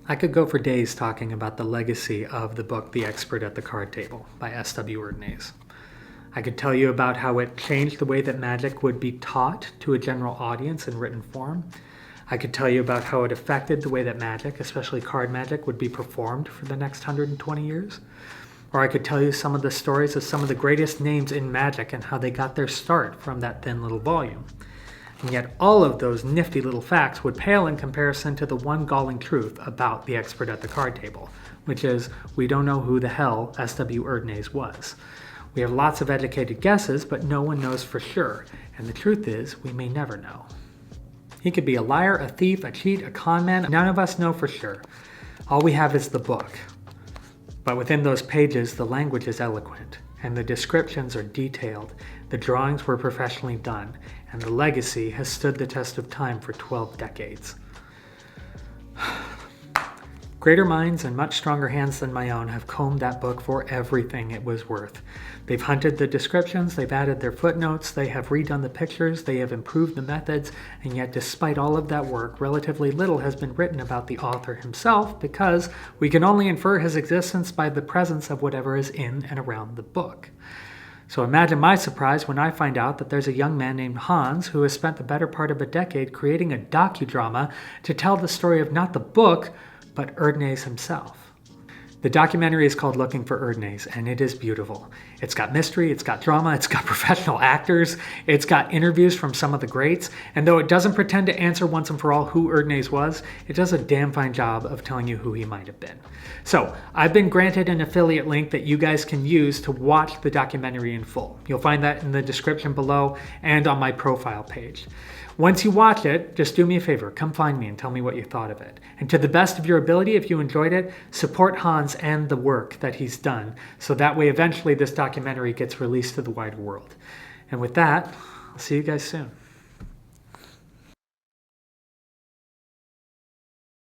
I could go for days talking about the legacy of the book The Expert at the Card Table by S.W. Erdnase. I could tell you about how it changed the way that magic would be taught to a general audience in written form. I could tell you about how it affected the way that magic, especially card magic, would be performed for the next 120 years. Or I could tell you some of the stories of some of the greatest names in magic and how they got their start from that thin little volume. And yet all of those nifty little facts would pale in comparison to the one galling truth about the expert at the card table, which is we don't know who the hell S.W. Erdnase was. We have lots of educated guesses, but no one knows for sure, and the truth is we may never know. He could be a liar, a thief, a cheat, a con man. None of us know for sure. All we have is the book. But within those pages, the language is eloquent, and the descriptions are detailed. The drawings were professionally done, and the legacy has stood the test of time for 12 decades. Greater minds and much stronger hands than my own have combed that book for everything it was worth. They've hunted the descriptions, they've added their footnotes, they have redone the pictures, they have improved the methods, and yet despite all of that work, relatively little has been written about the author himself because we can only infer his existence by the presence of whatever is in and around the book. So imagine my surprise when I find out that there's a young man named Hans who has spent the better part of a decade creating a docudrama to tell the story of not the book, but Erdnase himself. The documentary is called Looking for Erdnase, and it is beautiful. It's got mystery, it's got drama, it's got professional actors, it's got interviews from some of the greats, and though it doesn't pretend to answer once and for all who Erdnase was, it does a damn fine job of telling you who he might have been. So, I've been granted an affiliate link that you guys can use to watch the documentary in full. You'll find that in the description below and on my profile page. Once you watch it, just do me a favor, come find me and tell me what you thought of it. And to the best of your ability, if you enjoyed it, support Hans and the work that he's done, so that way eventually this documentary gets released to the wider world. And with that, I'll see you guys soon.